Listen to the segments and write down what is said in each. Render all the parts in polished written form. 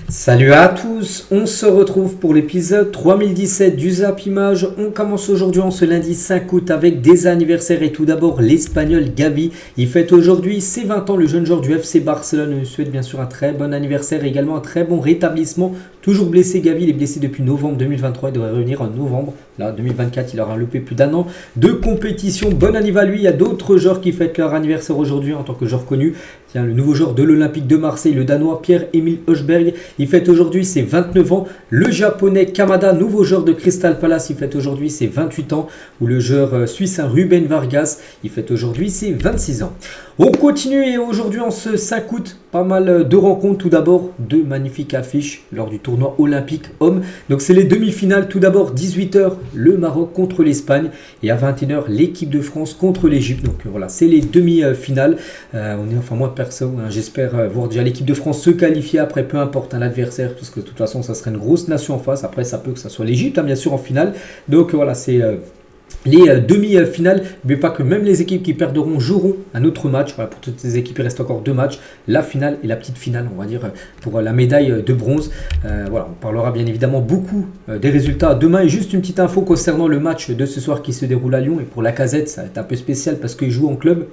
Salut à tous, on se retrouve pour l'épisode 3017 du Zap Image. On commence aujourd'hui en ce lundi 5 août avec des anniversaires et tout d'abord l'Espagnol Gavi. Il fête aujourd'hui ses 20 ans, le jeune joueur du FC Barcelone. On lui souhaite bien sûr un très bon anniversaire et également un très bon rétablissement. Toujours blessé Gavi, il est blessé depuis novembre 2023, il devrait revenir en novembre. Là 2024, il aura loupé plus d'un an de compétition. Bon anniversaire à lui, il y a d'autres joueurs qui fêtent leur anniversaire aujourd'hui en tant que joueur connu. Tiens, le nouveau joueur de l'Olympique de Marseille, le Danois Pierre-Emile Højbjerg, il fête aujourd'hui ses 29 ans. Le Japonais Kamada, nouveau joueur de Crystal Palace, il fête aujourd'hui ses 28 ans. Ou le joueur suisse Ruben Vargas, il fête aujourd'hui ses 26 ans. On continue et aujourd'hui en ce 5 août, pas mal de rencontres. Tout d'abord, deux magnifiques affiches lors du tournoi olympique homme. Donc c'est les demi-finales. Tout d'abord, 18h, le Maroc contre l'Espagne. Et à 21h, l'équipe de France contre l'Égypte. Donc voilà, c'est les demi-finales. Moi perso, j'espère voir déjà l'équipe de France se qualifier après, peu importe l'adversaire. Parce que de toute façon, ça serait une grosse nation en face. Après, ça peut que ça soit l'Égypte, bien sûr, en finale. Donc voilà, c'est... les demi-finales, mais pas que même les équipes qui perdront joueront un autre match. Voilà, pour toutes ces équipes, il reste encore deux matchs. La finale et la petite finale, on va dire, pour la médaille de bronze. Voilà, on parlera bien évidemment beaucoup des résultats demain. Et juste une petite info concernant le match de ce soir qui se déroule à Lyon. Et pour Lacazette, ça va être un peu spécial parce qu'il joue en club.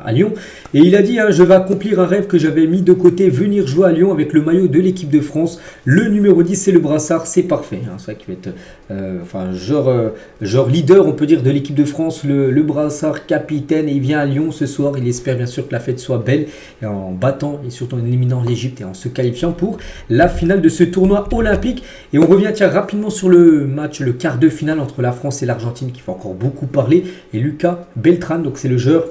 À Lyon, et il a dit je vais accomplir un rêve que j'avais mis de côté, venir jouer à Lyon avec le maillot de l'équipe de France, le numéro 10 c'est le brassard, c'est parfait, c'est vrai qu'il va être genre leader on peut dire de l'équipe de France, le brassard capitaine, et il vient à Lyon ce soir. Il espère bien sûr que la fête soit belle et en battant et surtout en éliminant l'Égypte et en se qualifiant pour la finale de ce tournoi olympique. Et on revient rapidement sur le match, le quart de finale entre la France et l'Argentine qui fait encore beaucoup parler, et Lucas Beltrán, donc c'est le joueur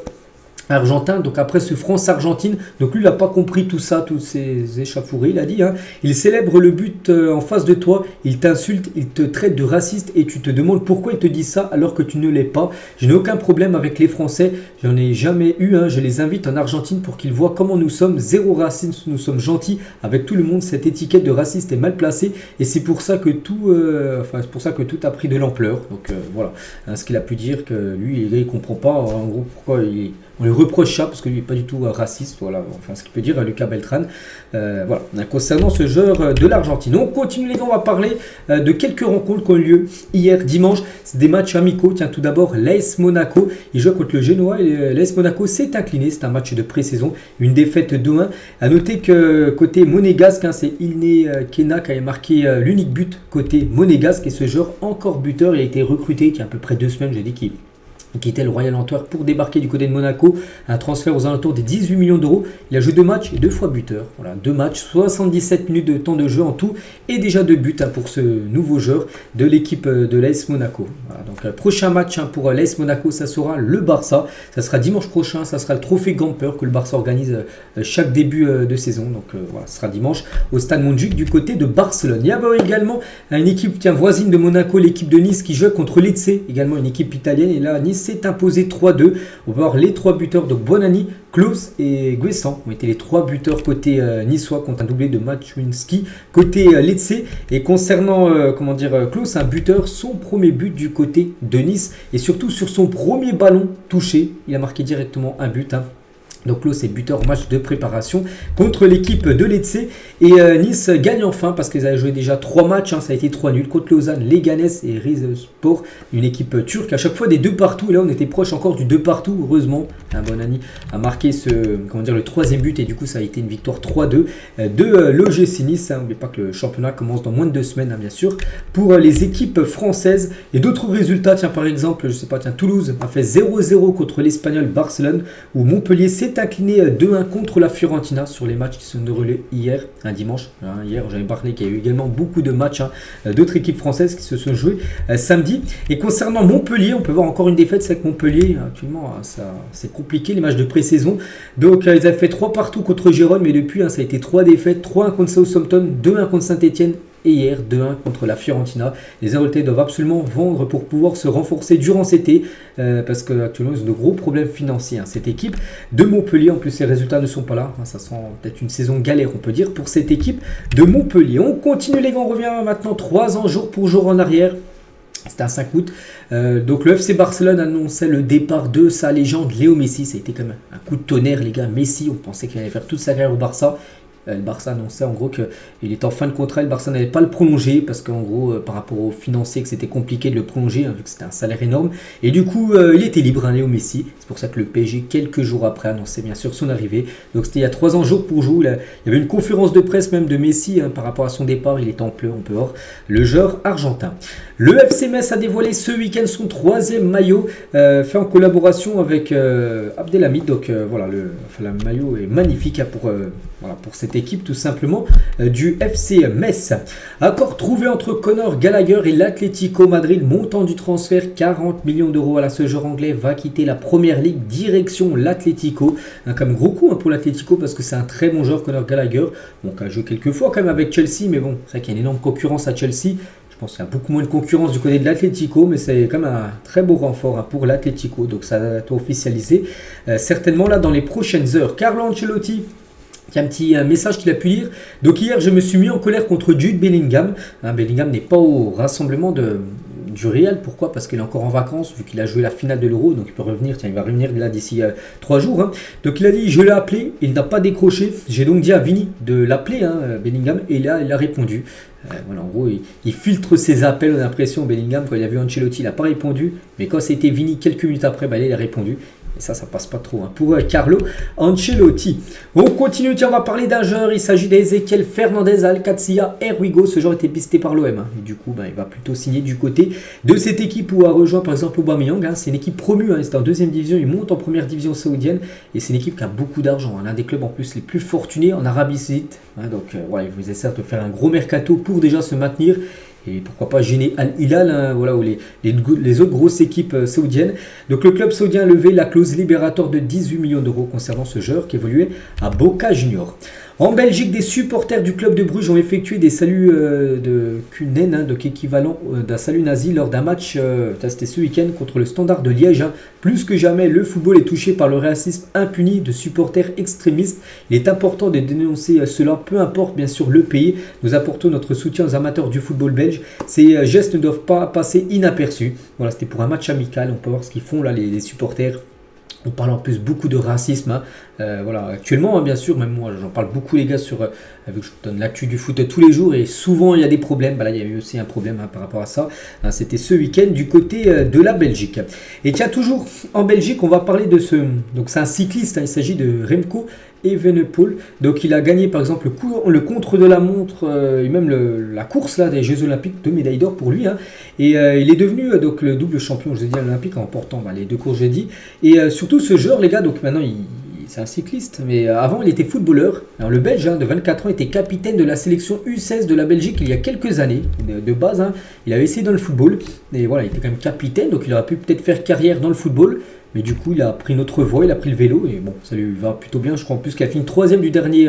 argentin. Donc après ce France-Argentine, donc lui il n'a pas compris tout ça, toutes ces échauffourées. Il a dit il célèbre le but en face de toi, il t'insulte, il te traite de raciste et tu te demandes pourquoi il te dit ça alors que tu ne l'es pas. Je n'ai aucun problème avec les Français, j'en ai jamais eu. Je les invite en Argentine pour qu'ils voient comment nous sommes, zéro racisme, nous sommes gentils avec tout le monde. Cette étiquette de raciste est mal placée et c'est pour ça que tout a pris de l'ampleur. Donc voilà, ce qu'il a pu dire, que lui il comprend pas en gros pourquoi on lui reproche ça parce qu'il n'est pas du tout raciste. Voilà, enfin ce qu'il peut dire Lucas Beltrán. Voilà, concernant ce joueur de l'Argentine. On continue les gars, on va parler de quelques rencontres qui ont eu lieu hier dimanche. C'est des matchs amicaux. Tiens, tout d'abord l'AS Monaco, il joue contre le Genoa et l'AS Monaco s'est incliné. C'est un match de pré-saison, une défaite 2-1. A noter que côté monégasque, c'est Ilné Kena qui avait marqué l'unique but côté monégasque, et ce joueur encore buteur, il a été recruté il y a à peu près 2 semaines, j'ai dit qu'il quittait le Royal Antwerp pour débarquer du côté de Monaco. Un transfert aux alentours des 18 millions d'euros. Il a joué 2 matchs et 2 fois buteur. Voilà, 2 matchs, 77 minutes de temps de jeu en tout et déjà 2 buts pour ce nouveau joueur de l'équipe de l'AS Monaco. Voilà, donc prochain match pour l'AS Monaco, ça sera le Barça. Ça sera dimanche prochain, ça sera le trophée Gamper que le Barça organise chaque début de saison. Donc voilà, ce sera dimanche au Stade Montjuïc du côté de Barcelone. Il y avait également une équipe voisine de Monaco, l'équipe de Nice qui joue contre Lecce, également une équipe italienne, et là Nice s'est imposé 3-2. On va voir les 3 buteurs, donc Bonani, Klose et Guessant ont été les 3 buteurs côté niçois contre un doublé de Maciuński côté Lecce. Et concernant Klose, un buteur, son premier but du côté de Nice et surtout sur son premier ballon touché, il a marqué directement un but. Donc Klose est buteur en match de préparation contre l'équipe de Lecce. Et Nice gagne enfin parce qu'ils avaient joué déjà 3 matchs. Ça a été 3 nuls contre Lausanne, Leganés et Rizespor, une équipe turque. À chaque fois des 2 partout. Et là on était proche encore du 2 partout. Heureusement, Bonani a marqué le 3e but. Et du coup ça a été une victoire 3-2 de l'OGC Nice. N'oubliez pas que le championnat commence dans moins de 2 semaines, bien sûr, pour les équipes françaises. Et d'autres résultats, par exemple, Toulouse a fait 0-0 contre l'Espagnol Barcelone, où Montpellier s'est incliné 2-1 contre la Fiorentina sur les matchs qui se sont déroulés hier, un dimanche. Hier, j'avais parlé qu'il y a eu également beaucoup de matchs d'autres équipes françaises qui se sont joués samedi. Et concernant Montpellier, on peut voir encore une défaite. C'est avec Montpellier, actuellement, c'est compliqué les matchs de pré-saison. Donc, ils avaient fait 3 partout contre Gérone, mais depuis, ça a été 3 défaites, 3-1 contre Southampton, 2-1 contre Saint-Etienne. Et hier, 2-1 contre la Fiorentina. Les Héraultais doivent absolument vendre pour pouvoir se renforcer durant cet été, parce qu'actuellement, ils ont de gros problèmes financiers. Cette équipe de Montpellier, en plus, les résultats ne sont pas là. Ça sent peut-être une saison galère, on peut dire, pour cette équipe de Montpellier. On continue, les gars. On revient maintenant 3 ans, jour pour jour en arrière. C'était un 5 août. Donc le FC Barcelone annonçait le départ de sa légende Léo Messi. Ça a été comme un coup de tonnerre, les gars. Messi, on pensait qu'il allait faire toute sa carrière au Barça. Le Barça annonçait en gros qu'il était en fin de contrat, le Barça n'allait pas le prolonger parce qu'en gros par rapport aux financiers que c'était compliqué de le prolonger vu que c'était un salaire énorme. Et du coup il était libre, Léo Messi. C'est pour ça que le PSG quelques jours après annonçait bien sûr son arrivée. Donc c'était il y a 3 ans jour pour jour. Il y avait une conférence de presse même de Messi par rapport à son départ. Il était en pleurs, le joueur argentin. Le FC Metz a dévoilé ce week-end son 3e maillot fait en collaboration avec Abdelhamid. Donc voilà, le maillot est magnifique pour cette équipe tout simplement du FC Metz. Accord trouvé entre Conor Gallagher et l'Atlético Madrid. Montant du transfert 40 millions d'euros. À ce joueur anglais va quitter la première ligue direction l'Atlético. Comme gros coup pour l'Atlético parce que c'est un très bon joueur Conor Gallagher. Bon, qui a joué quelques fois quand même avec Chelsea, mais bon, c'est vrai qu'il y a une énorme concurrence à Chelsea. Je pense qu'il y a beaucoup moins de concurrence du côté de l'Atlético, mais c'est quand même un très beau renfort pour l'Atlético. Donc ça va être officialisé certainement là dans les prochaines heures. Carlo Ancelotti, il y a un petit message qu'il a pu lire. Donc hier, je me suis mis en colère contre Jude Bellingham. Bellingham n'est pas au rassemblement du Real. Pourquoi? Parce qu'il est encore en vacances, vu qu'il a joué la finale de l'Euro, donc il peut revenir. Tiens, il va revenir là d'ici 3 jours. Donc il a dit, je l'ai appelé, il n'a pas décroché. J'ai donc dit à Vini de l'appeler, Bellingham, et là, il a répondu. Voilà, en gros, il filtre ses appels, on a l'impression, Bellingham, quand il a vu Ancelotti, il n'a pas répondu. Mais quand c'était Vini, quelques minutes après, il a répondu. Et ça passe pas trop pour Carlo Ancelotti. On continue, tiens, on va parler d'un joueur. Il s'agit d'Ezequiel Fernandez Alcacia Erwigo. Ce joueur était pisté par l'OM. Et du coup, il va plutôt signer du côté de cette équipe où a rejoint par exemple Aubameyang. C'est une équipe promue. C'est en 2e division. Il monte en 1re division saoudienne. Et c'est une équipe qui a beaucoup d'argent. L'un des clubs en plus les plus fortunés en Arabie Saoudite. Donc, voilà, ils essaient de faire un gros mercato pour déjà se maintenir. Et pourquoi pas gêner Al-Hilal, où les autres grosses équipes saoudiennes. Donc le club saoudien a levé la clause libératoire de 18 millions d'euros concernant ce joueur qui évoluait à Boca Juniors. En Belgique, des supporters du club de Bruges ont effectué des saluts de Kunen, donc équivalent d'un salut nazi lors d'un match, c'était ce week-end contre le Standard de Liège. Plus que jamais, le football est touché par le racisme impuni de supporters extrémistes. Il est important de dénoncer cela, peu importe bien sûr le pays. Nous apportons notre soutien aux amateurs du football belge. Ces gestes ne doivent pas passer inaperçus. Voilà, c'était pour un match amical. On peut voir ce qu'ils font là les supporters. On parle en plus beaucoup de racisme. Voilà, actuellement, bien sûr, même moi, j'en parle beaucoup, les gars, vu que je donne l'actu du foot tous les jours et souvent il y a des problèmes. Là, il y a eu aussi un problème par rapport à ça. C'était ce week-end du côté de la Belgique. Et tiens, toujours en Belgique, on va parler de ce. Donc, c'est un cycliste, il s'agit de Remco Evenepoel. Donc, il a gagné par exemple le contre de la montre et même la course là, des Jeux Olympiques, 2 médailles d'or pour lui. Et il est devenu donc le double champion, je vous ai dit, olympique en remportant les 2 courses jeudi. Et surtout, ce joueur, les gars, donc maintenant c'est un cycliste, mais avant il était footballeur. Alors, le Belge de 24 ans était capitaine de la sélection U16 de la Belgique il y a quelques années. De base, il avait essayé dans le football. Et voilà, il était quand même capitaine, donc il aurait pu peut-être faire carrière dans le football. Mais du coup, il a pris une autre voie, il a pris le vélo. Et bon, ça lui va plutôt bien. Je crois en plus qu'il a fini 3e du dernier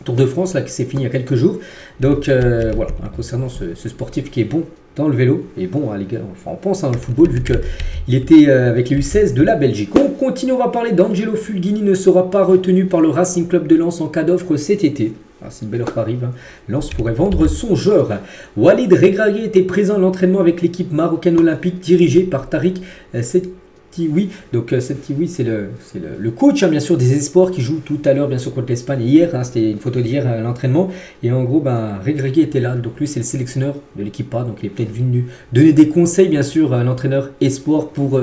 Tour de France, là, qui s'est fini il y a quelques jours. Donc voilà, concernant ce sportif qui est bon dans le vélo, et bon, les gars, on pense dans le football, vu qu'il était avec les U16 de la Belgique. On continue, on va parler d'Angelo Fulgini, ne sera pas retenu par le Racing Club de Lens en cas d'offre cet été. C'est une belle offre arrive. Lens pourrait vendre son joueur. Walid Regragui était présent à l'entraînement avec l'équipe marocaine olympique dirigée par Tariq Setiwi. Donc Setiwi, c'est le coach bien sûr des espoirs qui joue tout à l'heure bien sûr contre l'Espagne. Hier, c'était une photo d'hier à l'entraînement. Et en gros, Regragui était là. Donc lui, c'est le sélectionneur de l'équipe A. Donc il est peut-être venu donner des conseils bien sûr à l'entraîneur espoir pour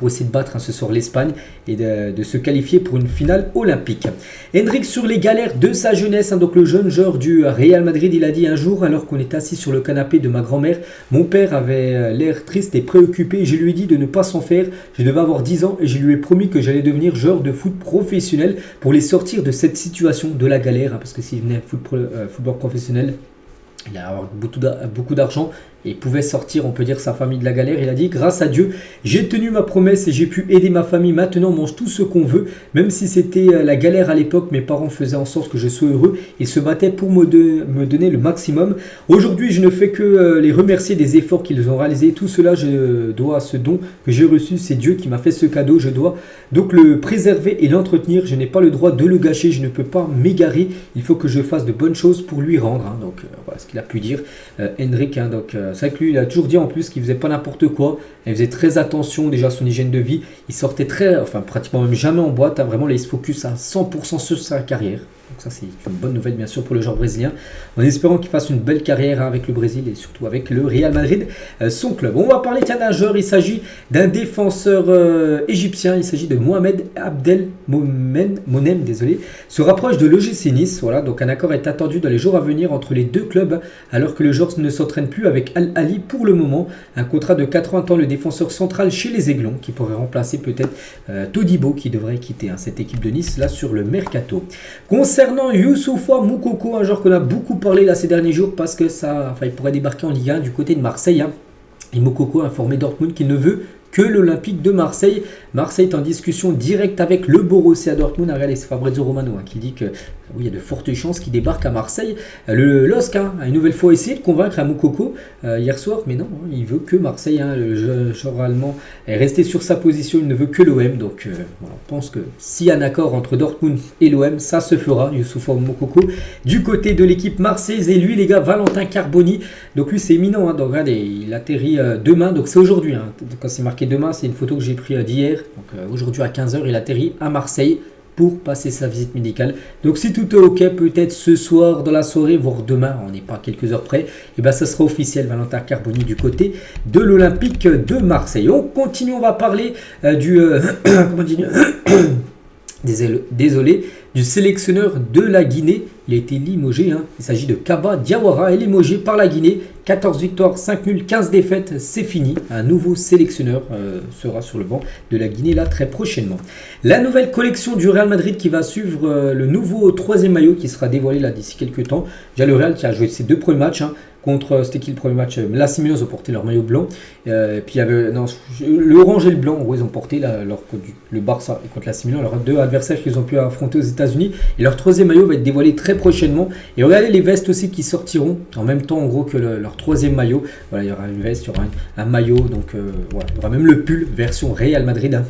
essayer de battre ce soir l'Espagne et de se qualifier pour une finale olympique. Hendrik sur les galères de sa jeunesse, donc le jeune joueur du Real Madrid, il a dit un jour alors qu'on était assis sur le canapé de ma grand-mère, mon père avait l'air triste et préoccupé, je lui ai dit de ne pas s'en faire, je devais avoir 10 ans et je lui ai promis que j'allais devenir joueur de foot professionnel pour les sortir de cette situation de la galère, parce que s'il venait football professionnel, il allait avoir beaucoup d'argent et il pouvait sortir, on peut dire, sa famille de la galère. Il a dit, grâce à Dieu, j'ai tenu ma promesse et j'ai pu aider ma famille. Maintenant, on mange tout ce qu'on veut. Même si c'était la galère à l'époque, mes parents faisaient en sorte que je sois heureux. Ils se battaient pour me donner le maximum. Aujourd'hui, je ne fais que les remercier des efforts qu'ils ont réalisés. Tout cela, je dois à ce don que j'ai reçu. C'est Dieu qui m'a fait ce cadeau. Je dois donc le préserver et l'entretenir. Je n'ai pas le droit de le gâcher. Je ne peux pas m'égarer. Il faut que je fasse de bonnes choses pour lui rendre. Donc, voilà ce qu'il a pu dire, Hendrik. C'est vrai que lui, il a toujours dit en plus qu'il faisait pas n'importe quoi. Il faisait très attention déjà à son hygiène de vie. Il sortait pratiquement même jamais en boîte. Vraiment, là, il se focus à 100% sur sa carrière. Donc ça c'est une bonne nouvelle bien sûr pour le joueur brésilien, en espérant qu'il fasse une belle carrière avec le Brésil et surtout avec le Real Madrid, son club. On va parler d'un joueur, il s'agit d'un défenseur égyptien, il s'agit de Mohamed Abdel Monem, désolé, se rapproche de l'OGC Nice. Voilà, donc un accord est attendu dans les jours à venir entre les deux clubs, alors que le joueur ne s'entraîne plus avec Al Ahly pour le moment. Un contrat de 4 ans attend le défenseur central chez les Aiglons, qui pourrait remplacer peut-être Todibo, qui devrait quitter cette équipe de Nice là sur le mercato. Concernant Youssoupha Moukoko, un joueur qu'on a beaucoup parlé là ces derniers jours parce que il pourrait débarquer en Ligue 1 du côté de Marseille. Et Moukoko a informé Dortmund qu'il ne veut que l'Olympique de Marseille. Marseille est en discussion directe avec le Borussia Dortmund. Regardez, c'est Fabrizio Romano qui dit que oui, il y a de fortes chances qu'il débarque à Marseille. Le LOSC a une nouvelle fois essayé de convaincre Moukoko hier soir, mais non, il veut que Marseille. Le joueur allemand est resté sur sa position, il ne veut que l'OM. Donc on pense que s'il y a un accord entre Dortmund et l'OM, ça se fera. Youssoupha Moukoko du côté de l'équipe marseillaise. Et lui, les gars, Valentin Carboni. Donc lui, c'est éminent. Donc regardez, il atterrit demain. Donc c'est aujourd'hui. Quand c'est marqué demain, c'est une photo que j'ai prise d'hier. Donc aujourd'hui à 15h, il atterrit à Marseille pour passer sa visite médicale. Donc si tout est ok, peut-être ce soir dans la soirée, voire demain, on n'est pas à quelques heures près, et ça sera officiel, Valentin Carboni du côté de l'Olympique de Marseille. On continue, on va parler comment dire désolé, du sélectionneur de la Guinée. Il a été limogé. Il s'agit de Kaba Diawara, est limogé par la Guinée. 14 victoires, 5 nuls, 15 défaites, c'est fini. Un nouveau sélectionneur sera sur le banc de la Guinée là très prochainement. La nouvelle collection du Real Madrid qui va suivre le nouveau 3e maillot qui sera dévoilé là d'ici quelques temps. Déjà le Real qui a joué ses 2 premiers matchs. Contre, c'était qui le premier match? L'AC Milan, ils ont porté leur maillot blanc. Puis il y avait le orange et le blanc, en gros, ils ont porté le Barça et contre l'AC Milan, leurs 2 adversaires qu'ils ont pu affronter aux États-Unis. Et leur 3e maillot va être dévoilé très prochainement. Et regardez les vestes aussi qui sortiront en même temps, en gros, que leur 3e maillot. Voilà, il y aura une veste, il y aura un maillot. Donc voilà, il y aura même le pull version Real Madrid.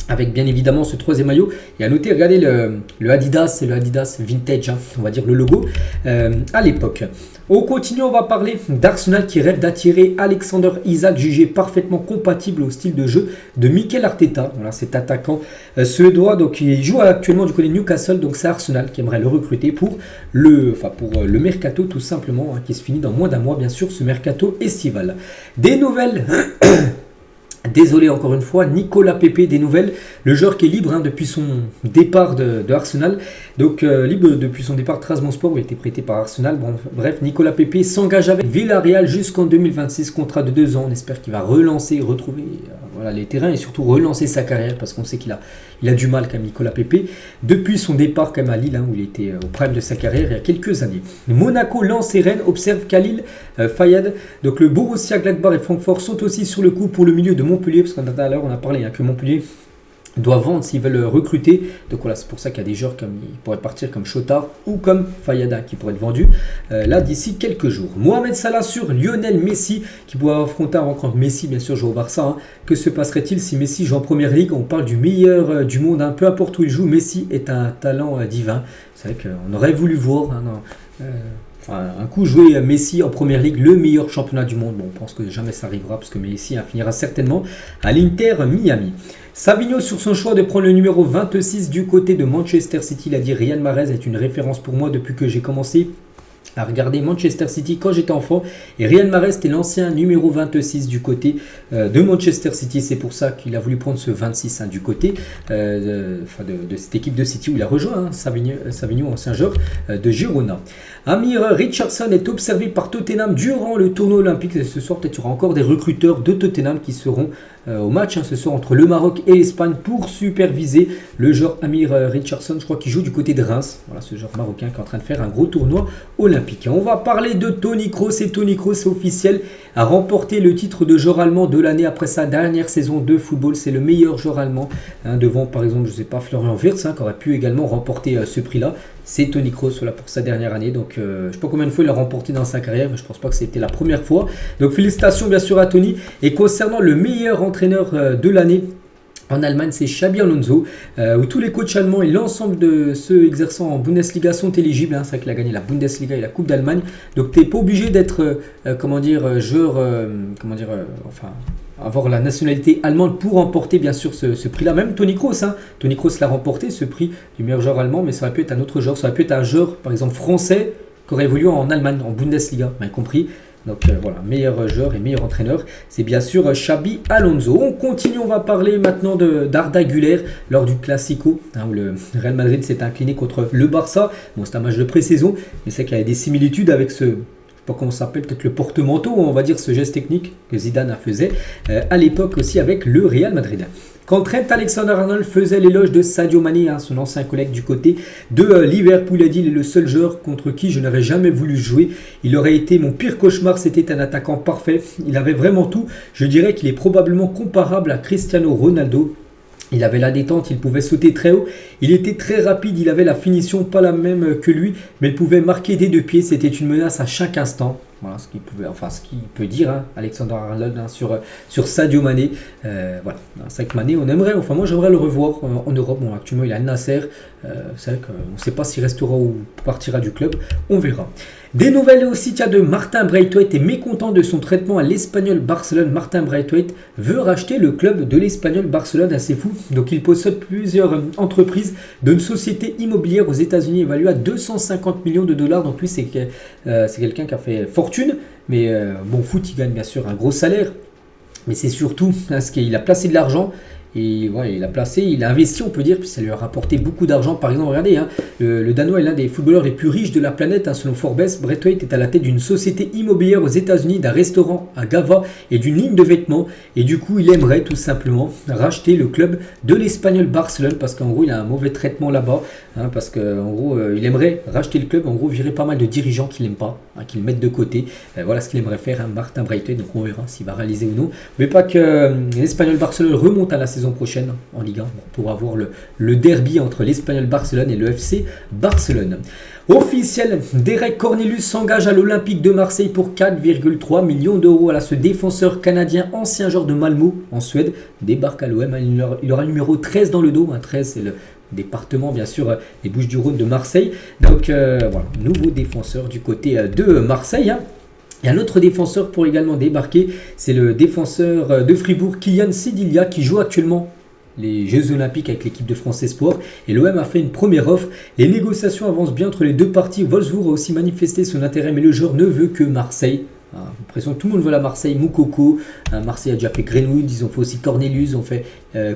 Avec bien évidemment ce 3e maillot. Et à noter, regardez le Adidas, c'est le Adidas Vintage, on va dire le logo à l'époque. On continue, on va parler d'Arsenal qui rêve d'attirer Alexander Isak, jugé parfaitement compatible au style de jeu de Mikel Arteta. Voilà, cet attaquant suédois, donc il joue actuellement du côté de Newcastle, donc c'est Arsenal qui aimerait le recruter pour le mercato tout simplement, qui se finit dans moins d'un mois bien sûr, ce mercato estival. Des nouvelles. Désolé encore une fois, Nicolas Pepe, des nouvelles, le joueur qui est libre depuis son départ de Arsenal, donc libre depuis son départ de Trabzonspor où il a été prêté par Arsenal. Bon, bref, Nicolas Pepe s'engage avec Villarreal jusqu'en 2026, contrat de 2 ans, on espère qu'il va retrouver les terrains et surtout relancer sa carrière parce qu'on sait qu'il a du mal quand même Nicolas Pepe, depuis son départ quand même à Lille où il était au prime de sa carrière il y a quelques années. Monaco, Lens et Rennes observent Khalil Fayad, donc le Borussia Gladbach et Francfort sont aussi sur le coup pour le milieu de Montpellier, parce qu'on a parlé que Montpellier doit vendre s'ils veulent recruter. Donc voilà, c'est pour ça qu'il y a des joueurs qui pourraient partir comme Chotard ou comme Fayada qui pourraient être vendus là d'ici quelques jours. Mohamed Salah sur Lionel Messi qui pourrait affronter un rencontre. Messi bien sûr joue au Barça. Que se passerait-il si Messi joue en première ligue? On parle du meilleur du monde, peu importe où il joue, Messi est un talent divin. C'est vrai qu'on aurait voulu voir un coup jouer Messi en première ligue, le meilleur championnat du monde. Bon, on pense que jamais ça arrivera parce que Messi finira certainement à l'Inter Miami. Savigno sur son choix de prendre le numéro 26 du côté de Manchester City. Il a dit Riyad Mahrez est une référence pour moi depuis que j'ai commencé à regarder Manchester City quand j'étais enfant. Et Riyad Mahrez était l'ancien numéro 26 du côté de Manchester City. C'est pour ça qu'il a voulu prendre ce 26 du côté de cette équipe de City où il a rejoint Savigno, ancien joueur de Girona. Amir Richardson est observé par Tottenham durant le tournoi olympique. Et ce soir, peut-être il y aura encore des recruteurs de Tottenham qui seront au match ce soir entre le Maroc et l'Espagne pour superviser le joueur Amir Richardson. Je crois qu'il joue du côté de Reims. Voilà, ce joueur marocain qui est en train de faire un gros tournoi olympique. On va parler de Toni Kroos. Et Toni Kroos, officiel, a remporté le titre de joueur allemand de l'année après sa dernière saison de football. C'est le meilleur joueur allemand, devant par exemple, je sais pas, Florian Wirtz, qui aurait pu également remporter ce prix-là. C'est Toni Kroos pour sa dernière année. Donc, je ne sais pas combien de fois il a remporté dans sa carrière, mais je ne pense pas que c'était la première fois. Donc, félicitations bien sûr à Toni. Et concernant le meilleur entraîneur de l'année, En Allemagne, c'est Xabi Alonso, où tous les coachs allemands et l'ensemble de ceux exerçant en Bundesliga sont éligibles. C'est vrai qu'il a gagné la Bundesliga et la Coupe d'Allemagne. Donc, tu n'es pas obligé d'être, joueur, enfin, avoir la nationalité allemande pour remporter, bien sûr, ce prix-là. Même Toni Kroos, Toni Kroos l'a remporté, ce prix du meilleur joueur allemand, mais ça aurait pu être un autre joueur. Ça aurait pu être un joueur, par exemple, français, qui aurait évolué en Allemagne, en Bundesliga, bien compris. Donc voilà, meilleur joueur et meilleur entraîneur, c'est bien sûr Xabi Alonso. On continue, on va parler maintenant d'Arda Güler lors du Classico, où le Real Madrid s'est incliné contre le Barça. Bon, c'est un match de pré-saison, mais c'est qu'il y a des similitudes avec je sais pas comment ça s'appelle, peut-être le porte-manteau, on va dire ce geste technique que Zidane faisait à l'époque aussi avec le Real Madrid. Quand Trent Alexander-Arnold faisait l'éloge de Sadio Mané, son ancien collègue du côté de Liverpool, il a dit: il est le seul joueur contre qui je n'aurais jamais voulu jouer. Il aurait été mon pire cauchemar, c'était un attaquant parfait. Il avait vraiment tout. Je dirais qu'il est probablement comparable à Cristiano Ronaldo. Il avait la détente, il pouvait sauter très haut, il était très rapide, il avait la finition pas la même que lui, mais il pouvait marquer des 2 pieds, c'était une menace à chaque instant. Voilà ce qu'il peut dire Alexander Arnold sur Sadio Mané. Voilà, c'est vrai que Mané, moi j'aimerais le revoir en Europe. Bon, actuellement il est à Nasser, c'est vrai qu'on ne sait pas s'il restera ou partira du club, on verra. Des nouvelles aussi de Martin Braithwaite est mécontent de son traitement à l'Espagnol Barcelone. Martin Braithwaite veut racheter le club de l'Espagnol Barcelone, assez fou. Donc il possède plusieurs entreprises d'une société immobilière aux États-Unis évaluée à 250 millions de dollars. Donc lui c'est quelqu'un qui a fait fortune, mais bon, foot il gagne bien sûr un gros salaire, mais c'est surtout parce qu'il a placé de l'argent. Et voilà, il a investi, on peut dire, puis ça lui a rapporté beaucoup d'argent. Par exemple, regardez, le Danois est l'un des footballeurs les plus riches de la planète, selon Forbes. Braithwaite est à la tête d'une société immobilière aux États-Unis, d'un restaurant à Gava et d'une ligne de vêtements. Et du coup, il aimerait tout simplement racheter le club de l'Espagnol Barcelone, parce qu'en gros, il a un mauvais traitement là-bas. Parce qu'en gros, il aimerait racheter le club, en gros, virer pas mal de dirigeants qu'il n'aime pas, qu'il mettent de côté. Voilà ce qu'il aimerait faire, Martin Braithwaite. Donc on verra s'il va réaliser ou non. Mais pas que l'Espagnol Barcelone remonte à la saison prochaine en Ligue 1 pour avoir le derby entre l'Espagnol Barcelone et le FC Barcelone. Officiel, Derek Cornelius s'engage à l'Olympique de Marseille pour 4,3 millions d'euros. Ce défenseur canadien, ancien joueur de Malmö en Suède, débarque à l'OM. Il aura le numéro 13 dans le dos. 13, c'est le département, bien sûr, des Bouches-du-Rhône de Marseille. Donc voilà, nouveau défenseur du côté de Marseille. Et un autre défenseur pour également débarquer, c'est le défenseur de Fribourg, Kylian Sedilia, qui joue actuellement les Jeux Olympiques avec l'équipe de France Espoir. Et l'OM a fait une première offre. Les négociations avancent bien entre les deux parties. Wolfsburg a aussi manifesté son intérêt, mais le joueur ne veut que Marseille. J'ai l'impression que tout le monde veut la Marseille. Moukoko, Marseille a déjà fait Greenwood, ils ont fait aussi Cornelius, ils ont fait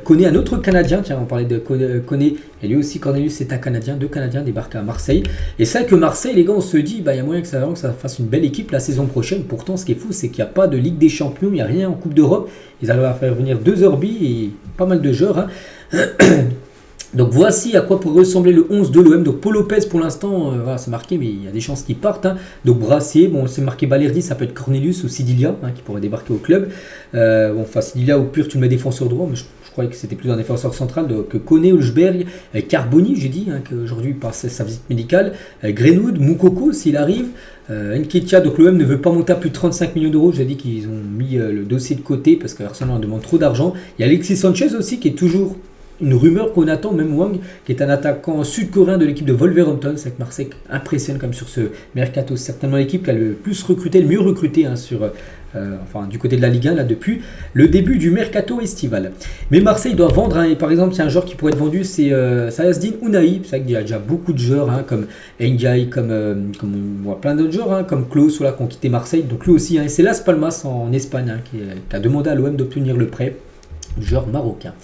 Koné, un autre Canadien. Tiens, on parlait de Koné, et lui aussi Cornelius, c'est un Canadien, 2 Canadiens débarqués à Marseille. Et c'est vrai que Marseille, les gars, on se dit, il y a moyen que ça fasse une belle équipe la saison prochaine. Pourtant, ce qui est fou, c'est qu'il n'y a pas de Ligue des Champions, il n'y a rien en Coupe d'Europe. Ils arrivent à faire venir 2 Orbi et pas mal de joueurs. Donc voici à quoi pourrait ressembler le 11 de l'OM. Donc Paul Lopez pour l'instant, c'est marqué, mais il y a des chances qu'il parte. Donc Brassier, bon c'est marqué Balerdi, ça peut être Cornelius ou Sidilia qui pourrait débarquer au club. Sidilia au pur tu le mets défenseur droit, mais je croyais que c'était plus un défenseur central. Donc Koné, Hulsberg, Carboni, j'ai dit qu'aujourd'hui il passe sa visite médicale. Greenwood, Moukoko s'il arrive. Nketiah, donc l'OM ne veut pas monter à plus de 35 millions d'euros. J'ai dit qu'ils ont mis le dossier de côté parce qu'Arsenal en demande trop d'argent. Il y a Alexis Sanchez aussi qui est toujours une rumeur qu'on attend, même Wang, qui est un attaquant sud-coréen de l'équipe de Wolverhampton. C'est que Marseille impressionne comme sur ce mercato. C'est certainement l'équipe qui a le plus recruté, le mieux recruté du côté de la Ligue 1 depuis le début du mercato estival. Mais Marseille doit vendre. Et par exemple, c'est un joueur qui pourrait être vendu, c'est Sayazdine Ounahi. C'est vrai qu'il y a déjà beaucoup de joueurs comme Ndiaye, comme on voit plein d'autres joueurs, comme Klaus qui ont quitté Marseille. Donc lui aussi, et c'est Las Palmas en Espagne qui a demandé à l'OM d'obtenir le prêt, joueur marocain.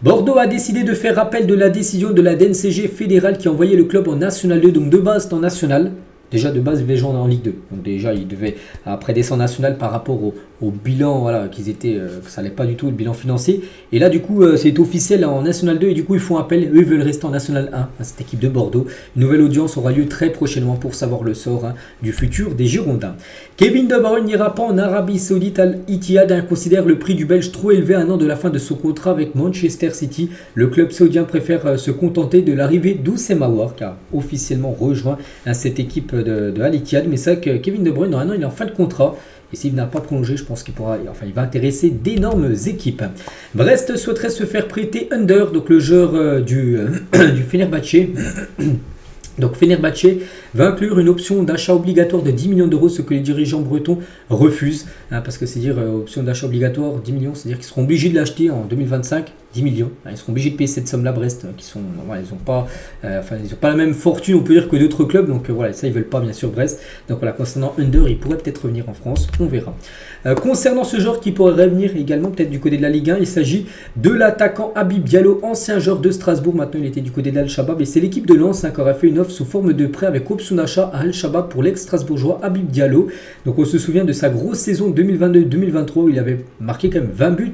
Bordeaux a décidé de faire appel de la décision de la DNCG fédérale qui a envoyé le club en National 2, donc de base en National. Déjà de base, il devait jouer en Ligue 2. Donc déjà, il devait après descendre en National par rapport au bilan, que ça n'allait pas du tout, le bilan financier. Et là, du coup, c'est officiel en National 2 et du coup, ils font appel. Eux, ils veulent rester en National 1 à cette équipe de Bordeaux. Une nouvelle audience aura lieu très prochainement pour savoir le sort du futur des Girondins. Kevin De Bruyne n'ira pas en Arabie Saoudite. Al-Ittihad considère le prix du Belge trop élevé à un an de la fin de son contrat avec Manchester City. Le club saoudien préfère se contenter de l'arrivée d'Oussem Aouar, qui a officiellement rejoint cette équipe de Al-Ittihad. Mais c'est vrai que Kevin De Bruyne, normalement, il est en fin de contrat. Et s'il n'a pas prolongé, je pense qu'il pourra, enfin il va intéresser d'énormes équipes. Brest souhaiterait se faire prêter Under, donc le joueur du Fenerbahçe. Donc Fenerbahçe va inclure une option d'achat obligatoire de 10 millions d'euros, ce que les dirigeants bretons refusent, parce que c'est dire option d'achat obligatoire 10 millions, c'est-à-dire qu'ils seront obligés de l'acheter en 2025, 10 millions. Ils seront obligés de payer cette somme-là, Brest, qui sont, voilà, ils n'ont pas la même fortune, on peut dire, que d'autres clubs, donc voilà, ça ils veulent pas bien sûr Brest. Donc voilà, concernant Under, il pourrait peut-être revenir en France, on verra. Concernant ce joueur qui pourrait revenir également peut-être du côté de la Ligue 1, il s'agit de l'attaquant Habib Diallo, ancien joueur de Strasbourg, maintenant il était du côté d'Al-Shabaab, et c'est l'équipe de Lens qui aura fait une offre sous forme de prêt avec option d'achat à Al-Shabaab pour l'ex-strasbourgeois Habib Diallo. Donc on se souvient de sa grosse saison 2022-2023 où il avait marqué quand même 20 buts.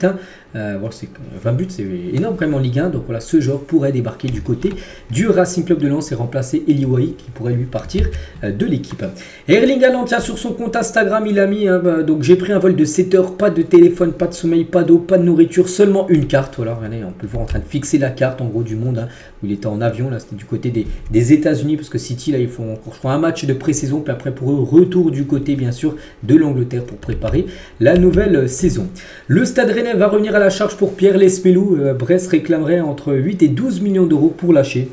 20 buts, c'est énorme quand même en Ligue 1. Donc voilà, ce joueur pourrait débarquer du côté du Racing Club de Lens et remplacer Eli Wahi qui pourrait lui partir de l'équipe. Erling Haaland, tiens, sur son compte Instagram, il a mis donc j'ai pris un vol de 7 heures, pas de téléphone, pas de sommeil, pas d'eau, pas de nourriture, seulement une carte. Voilà, regardez, on peut le voir en train de fixer la carte en gros du monde, où il était en avion. Là, c'était du côté des États-Unis parce que City, là, ils font encore je crois un match de pré-saison, puis après pour eux, retour du côté bien sûr de l'Angleterre pour préparer la nouvelle saison. Le Stade Rennais va revenir à la charge pour Pierre Lesmelou. Brest réclamerait entre 8 et 12 millions d'euros pour lâcher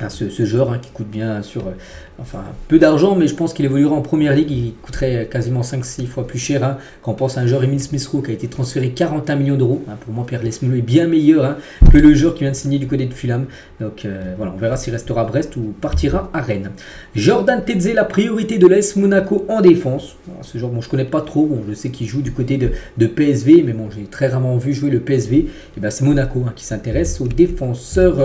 ce joueur qui coûte bien sûr peu d'argent, mais je pense qu'il évoluera en première ligue. Il coûterait quasiment 5-6 fois plus cher quand on pense à un joueur Emile Smith-Rowe qui a été transféré 41 millions d'euros. Pour moi, Pierre Lesmelou est bien meilleur que le joueur qui vient de signer du côté de Fulham. Donc voilà, on verra s'il restera à Brest ou partira à Rennes. Jordan Tetze, la priorité de l'AS Monaco en défense. Alors, ce joueur, je connais pas trop. Je sais qu'il joue du côté de PSV, mais bon, j'ai très rarement vu jouer le PSV. Et ben, c'est Monaco qui s'intéresse aux défenseurs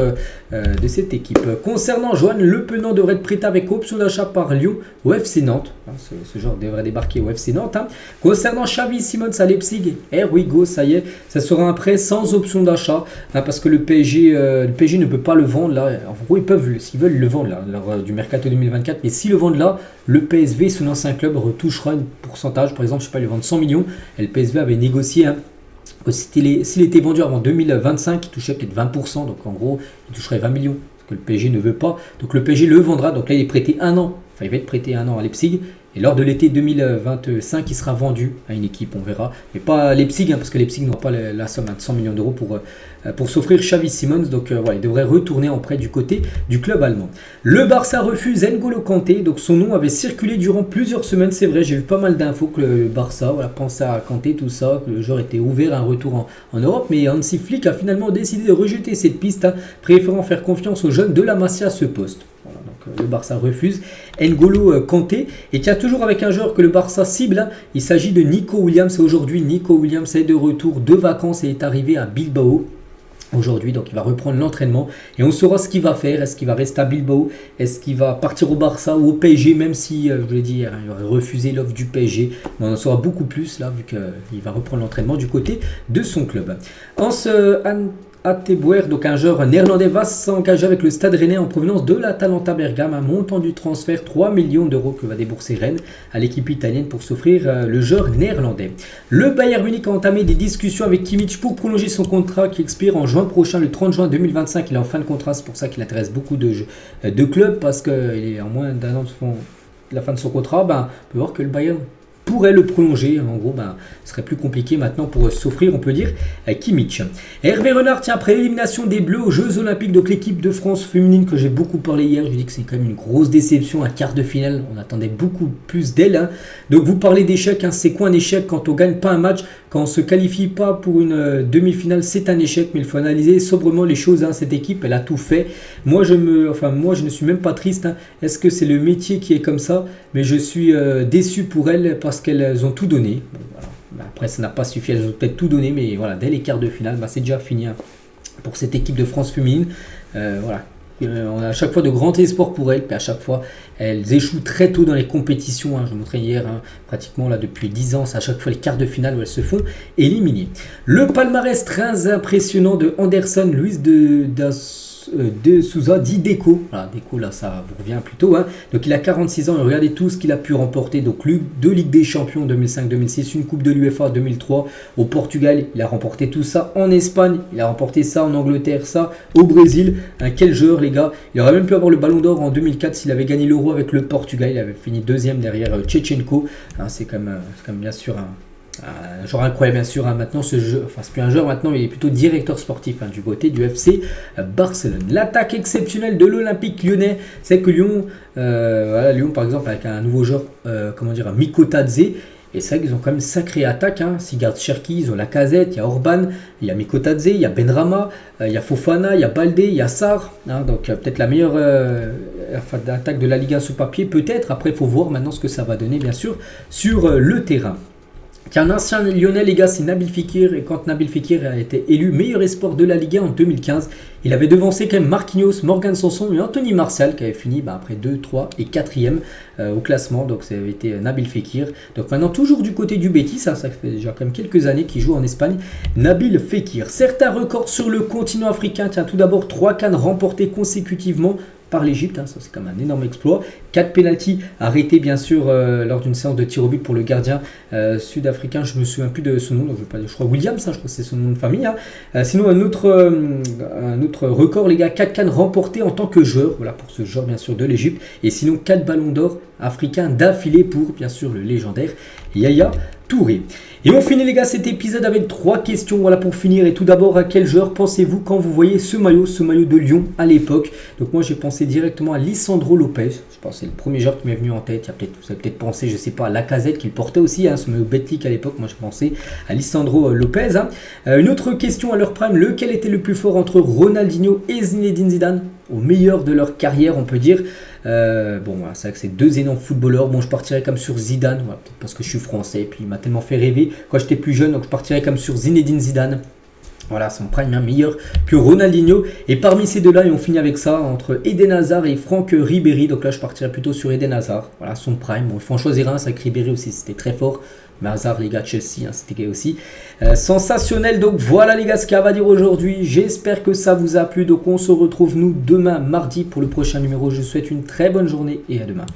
de cette équipe. Concernant Johan Le Penant, devrait être prêté avec option d'achat par Lyon au FC Nantes. Ce genre devrait débarquer au FC Nantes. Concernant Xavi Simons à Leipzig, here we go, ça y est, ça sera un prêt sans option d'achat parce que le PSG ne peut pas le vendre là. En gros, ils peuvent, s'ils veulent le vendre là, lors du mercato 2024, mais s'ils le vendent là, le PSV, son ancien club, retouchera un pourcentage. Par exemple, je sais pas, ils le vendent 100 millions et le PSV avait négocié s'il était vendu avant 2025, il touchait peut-être 20%, donc en gros, il toucherait 20 millions. Que le PSG ne veut pas, donc le PSG le vendra, donc là il est prêté un an, il va être prêté un an à Leipzig, et lors de l'été 2025 il sera vendu à une équipe, on verra, mais pas à Leipzig, parce que Leipzig n'aura pas la somme de 100 millions d'euros pour s'offrir Xavi Simons, donc voilà, il devrait retourner en prêt du côté du club allemand. Le Barça refuse N'Golo Kanté, donc son nom avait circulé durant plusieurs semaines, c'est vrai, j'ai vu pas mal d'infos que le Barça pensait à Kanté, tout ça, que le joueur était ouvert à un retour en Europe, mais Hansi Flick a finalement décidé de rejeter cette piste, préférant faire confiance aux jeunes de la Masia à ce poste. Voilà, donc le Barça refuse N'Golo Kanté, et tient toujours avec un joueur que le Barça cible, il s'agit de Nico Williams, et aujourd'hui Nico Williams est de retour de vacances et est arrivé à Bilbao aujourd'hui, donc il va reprendre l'entraînement et on saura ce qu'il va faire. Est-ce qu'il va rester à Bilbao, est-ce qu'il va partir au Barça ou au PSG, même si je vous l'ai dit, il aurait refusé l'offre du PSG, mais on en saura beaucoup plus là vu qu'il va reprendre l'entraînement du côté de son club. Atebouer, donc un joueur néerlandais, va s'engager avec le Stade Rennais en provenance de l'Atalanta Bergame. Un montant du transfert 3 millions d'euros que va débourser Rennes à l'équipe italienne pour s'offrir le joueur néerlandais. Le Bayern Munich a entamé des discussions avec Kimmich pour prolonger son contrat qui expire en juin prochain, le 30 juin 2025. Il est en fin de contrat, c'est pour ça qu'il intéresse beaucoup de clubs, parce qu'il est en moins d'un an de la fin de son contrat. On peut voir que le Bayern pourrait le prolonger. En gros, ce serait plus compliqué maintenant pour s'offrir, on peut dire, Kimmich. Hervé Renard, après l'élimination des Bleus aux Jeux Olympiques, donc l'équipe de France féminine que j'ai beaucoup parlé hier, je dis que c'est quand même une grosse déception, un quart de finale, on attendait beaucoup plus d'elle. Donc vous parlez d'échec, c'est quoi un échec quand on gagne pas un match, quand on se qualifie pas pour une demi-finale, c'est un échec, mais il faut analyser sobrement les choses. Cette équipe, elle a tout fait. Moi, je ne suis même pas triste. Est-ce que c'est le métier qui est comme ça? Mais je suis déçu pour elles parce qu'elles ont tout donné. Bon, voilà. Après, ça n'a pas suffi, elles ont peut-être tout donné, mais voilà, dès les quarts de finale, c'est déjà fini pour cette équipe de France féminine. Voilà. On a à chaque fois de grands espoirs pour elles, puis à chaque fois elles échouent très tôt dans les compétitions. Je vous montrais hier, pratiquement là depuis 10 ans, c'est à chaque fois les quarts de finale où elles se font éliminer. Le palmarès très impressionnant de Anderson Luis de Souza, dit Deco. Voilà, Deco, là, ça vous revient plutôt. Donc, il a 46 ans et regardez tout ce qu'il a pu remporter. Donc, deux Ligues des Champions 2005-2006, une Coupe de l'UEFA 2003. Au Portugal, il a remporté tout ça. En Espagne, il a remporté ça. En Angleterre, ça. Au Brésil, quel joueur, les gars. Il aurait même pu avoir le Ballon d'Or en 2004 s'il avait gagné l'Euro avec le Portugal. Il avait fini deuxième derrière Tchechenko. C'est quand même bien sûr Un joueur incroyable bien sûr, hein. Maintenant ce jeu, enfin c'est plus un joueur maintenant, il est plutôt directeur sportif hein, du côté du FC Barcelone. L'attaque exceptionnelle de l'Olympique lyonnais, c'est que Lyon, voilà, Lyon par exemple avec un nouveau joueur, comment dire, Mikotadze. Et c'est vrai qu'ils ont quand même une sacrée attaque. Hein. S'ils gardent Cherki, ils ont Lacazette, il y a Orban, il y a Mikotadze, il y a Benrahma, il y a Fofana, il y a Baldé, il y a Sarr. Hein. Donc peut-être la meilleure attaque de la Ligue 1 sous papier, peut-être. Après, il faut voir maintenant ce que ça va donner, bien sûr, sur le terrain. Un ancien lyonnais, les gars, c'est Nabil Fekir. Et quand Nabil Fekir a été élu meilleur espoir de la Ligue 1 en 2015, il avait devancé quand même Marquinhos, Morgan Sanson et Anthony Martial qui avait fini après 2, 3 et 4e au classement. Donc ça avait été Nabil Fekir. Donc maintenant toujours du côté du Betis, hein, ça fait déjà quand même quelques années qu'il joue en Espagne. Nabil Fekir. Certains records sur le continent africain. Tiens, tout d'abord 3 CAN remportés consécutivement par l'Égypte, hein, ça c'est quand même un énorme exploit. 4 pénaltys arrêtés bien sûr lors d'une séance de tir au but pour le gardien sud-africain, je me souviens plus de son nom, donc je crois Williams, hein, je crois que c'est son nom de famille. Hein. Sinon un autre record les gars, 4 CAN remportés en tant que joueur, voilà pour ce joueur bien sûr de l'Égypte, et sinon 4 ballons d'or africains d'affilée pour bien sûr le légendaire Yaya Touré. Et on finit les gars cet épisode avec 3 questions, voilà pour finir. Et tout d'abord, à quel joueur pensez-vous quand vous voyez ce maillot de Lyon à l'époque? Donc moi j'ai pensé directement à Lisandro Lopez, je pense que c'est le premier joueur qui m'est venu en tête. Vous avez peut-être pensé, je sais pas, à Lacazette qu'il portait aussi, hein, ce maillot Betclic à l'époque. Moi j'ai pensé à Lisandro Lopez. Hein. Une autre question à leur prime, lequel était le plus fort entre Ronaldinho et Zinedine Zidane? Au meilleur de leur carrière on peut dire. Bon voilà, c'est vrai que c'est 2 énormes footballeurs. Bon je partirais comme sur Zidane, voilà, peut-être parce que je suis français et puis il m'a tellement fait rêver quand j'étais plus jeune, donc je partirais comme sur Zinedine Zidane. Voilà, son prime hein, meilleur que Ronaldinho. Et parmi ces deux-là, et on finit avec ça, entre Eden Hazard et Franck Ribéry. Donc là, je partirais plutôt sur Eden Hazard. Voilà, son prime. Bon, il faut en choisir un, c'est avec Ribéry aussi, c'était très fort. Mais Hazard, les gars, Chelsea, hein, c'était aussi sensationnel. Donc voilà les gars, ce qu'il y a à dire aujourd'hui. J'espère que ça vous a plu. Donc on se retrouve nous demain, mardi, pour le prochain numéro. Je vous souhaite une très bonne journée et à demain.